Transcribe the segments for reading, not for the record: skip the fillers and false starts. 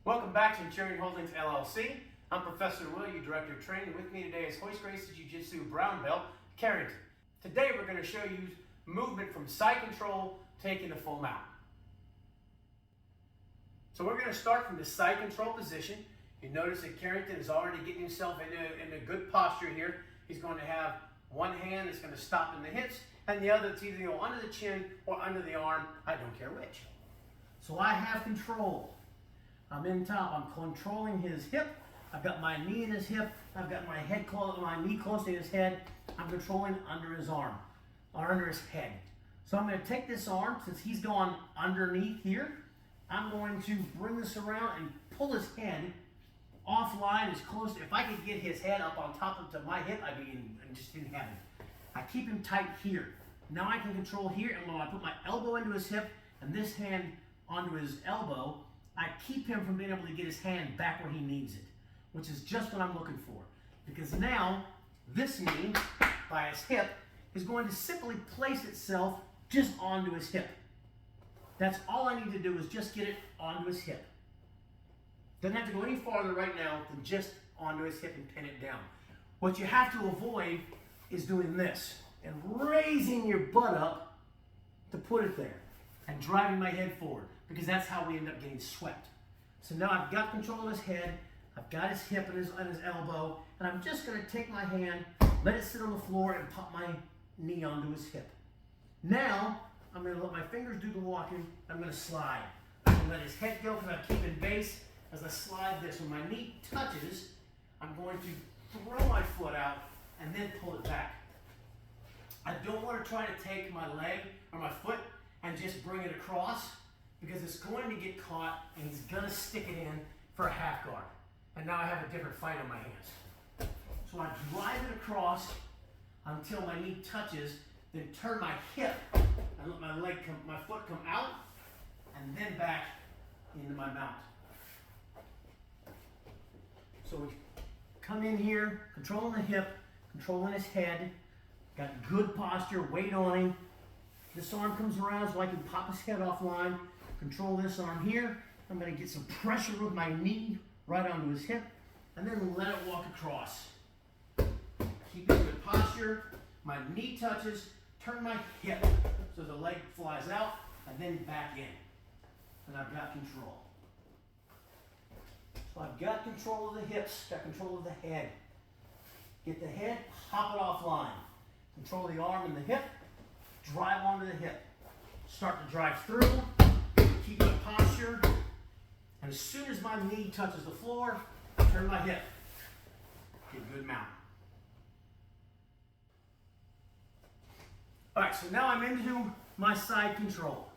Welcome back to Cherry Holdings LLC. I'm Professor Will, your Director of Training. With me today is Hoist Gracie Jiu-Jitsu Brown Belt, Carrington. Today we're going to show you movement from side control, taking the full mount. So we're going to start from the side control position. You notice that Carrington is already getting himself in a good posture here. He's going to have one hand that's going to stop in the hips, and the other that's either going to go under the chin or under the arm. I don't care which. So I have control. I'm in top. I'm controlling his hip. I've got my knee in his hip. I've got my knee close to his head. I'm controlling under his arm, or under his head. So I'm going to take this arm, since he's gone underneath here, I'm going to bring this around and pull his head offline as close. If I could get his head up on top of my hip, I'd be just in heaven. I keep him tight here. Now I can control here, and when I put my elbow into his hip and this hand onto his elbow, I keep him from being able to get his hand back where he needs it, which is just what I'm looking for. Because now, this knee, by his hip, is going to simply place itself just onto his hip. That's all I need to do is just get it onto his hip. Doesn't have to go any farther right now than just onto his hip and pin it down. What you have to avoid is doing this and raising your butt up to put it there and driving my head forward, because that's how we end up getting swept. So now I've got control of his head, I've got his hip and his elbow, and I'm just going to take my hand, let it sit on the floor, and pop my knee onto his hip. Now, I'm going to let my fingers do the walking. I'm going to slide. I'm going to let his head go because I'm keeping base. As I slide this, when my knee touches, I'm going to throw my foot out and then pull it back. I don't want to try to take my leg or my foot and just bring it across, because it's going to get caught and he's going to stick it in for a half guard. And now I have a different fight on my hands. So I drive it across until my knee touches, then turn my hip and let my foot come out, and then back into my mount. So we come in here, controlling the hip, controlling his head, got good posture, weight on him. This arm comes around so I can pop his head offline, control this arm here. I'm going to get some pressure with my knee right onto his hip, and then let it walk across. Keep in good posture, my knee touches, turn my hip so the leg flies out, and then back in. And I've got control. So I've got control of the hips, got control of the head. Get the head, hop it offline. Control the arm and the hip, drive onto the hip. Start to drive through, keep my posture, and as soon as my knee touches the floor, turn my hip. Get good mount. All right, so now I'm into my side control.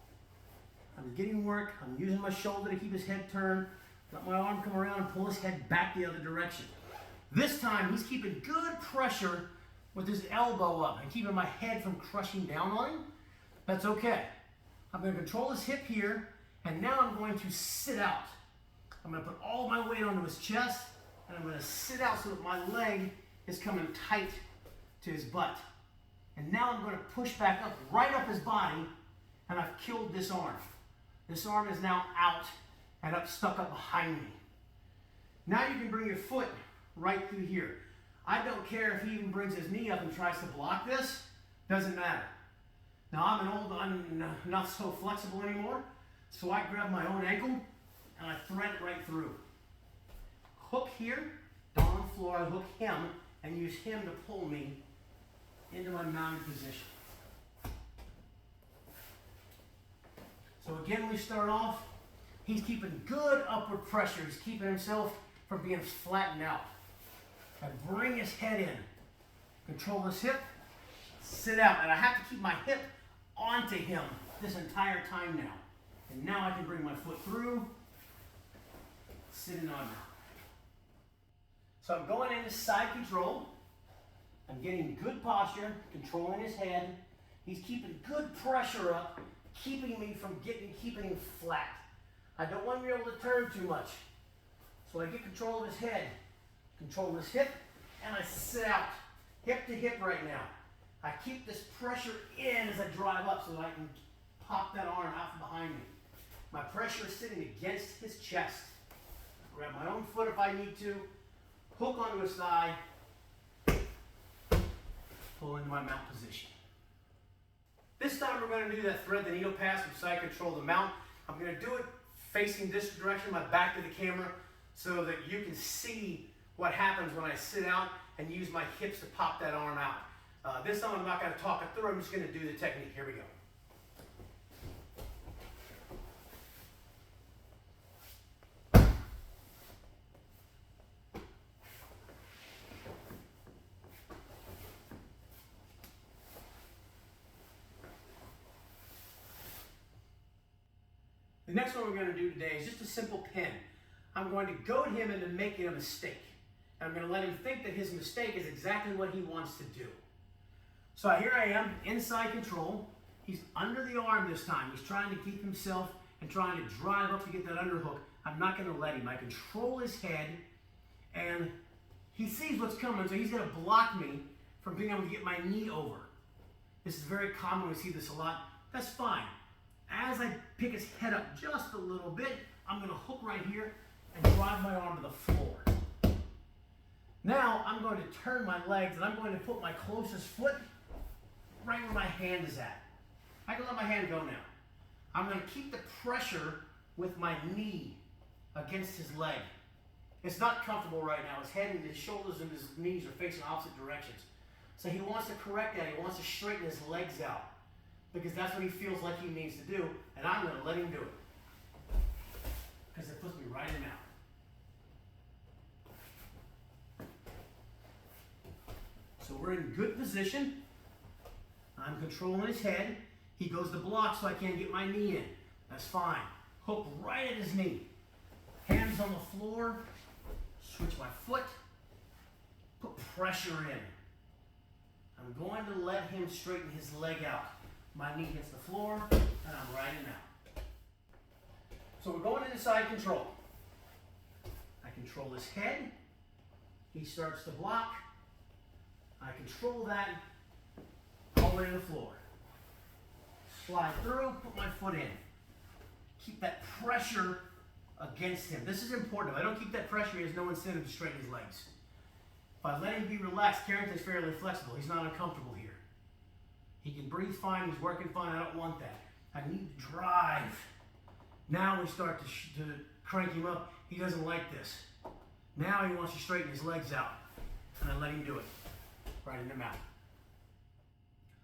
I'm getting work, I'm using my shoulder to keep his head turned, let my arm come around and pull his head back the other direction. This time, he's keeping good pressure with his elbow up and keeping my head from crushing down on him. That's okay. I'm going to control his hip here, and now I'm going to sit out. I'm going to put all my weight onto his chest, and I'm going to sit out so that my leg is coming tight to his butt. And now I'm going to push back up, right up his body, and I've killed this arm. This arm is now out and stuck up behind me. Now you can bring your foot right through here. I don't care if he even brings his knee up and tries to block this. Doesn't matter. Now I'm not so flexible anymore, so I grab my own ankle and I thread it right through. Hook here, down on the floor, I hook him and use him to pull me into my mounted position. So again, we start off, he's keeping good upward pressure. He's keeping himself from being flattened out. I bring his head in, control his hip, sit out, and I have to keep my hip onto him this entire time now. And now I can bring my foot through, sitting on now. So I'm going into side control. I'm getting good posture, controlling his head. He's keeping good pressure up, keeping me from keeping him flat. I don't want him to be able to turn too much. So I get control of his head, control his hip, and I sit out, hip to hip right now. I keep this pressure in as I drive up so that I can pop that arm out from behind me. My pressure is sitting against his chest. grab my own foot if I need to, hook onto a side, pull into my mount position. This time we're going to do that thread the needle pass from side control to mount. I'm going to do it facing this direction, my back to the camera, so that you can see what happens when I sit out and use my hips to pop that arm out. This time I'm not going to talk it through, I'm just going to do the technique. Here we go. The next one we're going to do today is just a simple pin. I'm going to goad him into making a mistake. And I'm going to let him think that his mistake is exactly what he wants to do. So here I am, inside control. He's under the arm this time. He's trying to keep himself and trying to drive up to get that underhook. I'm not going to let him. I control his head, and he sees what's coming, so he's going to block me from being able to get my knee over. This is very common. We see this a lot. That's fine. As I pick his head up just a little bit, I'm going to hook right here and drive my arm to the floor. Now I'm going to turn my legs and I'm going to put my closest foot right where my hand is at. I can let my hand go now. I'm going to keep the pressure with my knee against his leg. It's not comfortable right now. His head and his shoulders and his knees are facing opposite directions. So he wants to correct that. He wants to straighten his legs out, because that's what he feels like he needs to do, and I'm going to let him do it, because it puts me right in out. So we're in good position. I'm controlling his head. He goes to block so I can't get my knee in. That's fine. Hook right at his knee. Hands on the floor. Switch my foot. Put pressure in. I'm going to let him straighten his leg out. My knee hits the floor, and I'm riding out. So we're going into side control. I control his head. He starts to block. I control that all the way to the floor. Slide through, put my foot in. Keep that pressure against him. This is important. If I don't keep that pressure, he has no incentive to straighten his legs. If I let him be relaxed, Carrington's fairly flexible. He's not uncomfortable here. He can breathe fine, he's working fine, I don't want that. I need to drive. Now we start to crank him up. He doesn't like this. Now he wants to straighten his legs out, and I let him do it. Right in the mount.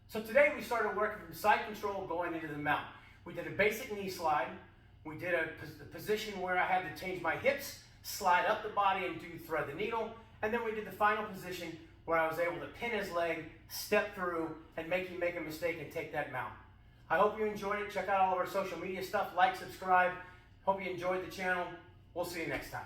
So today we started working from side control going into the mount. We did a basic knee slide. We did a position where I had to change my hips, slide up the body and do thread the needle, and then we did the final position where I was able to pin his leg, step through, and make him make a mistake and take that mount. I hope you enjoyed it. Check out all of our social media stuff. Like, subscribe. Hope you enjoyed the channel. We'll see you next time.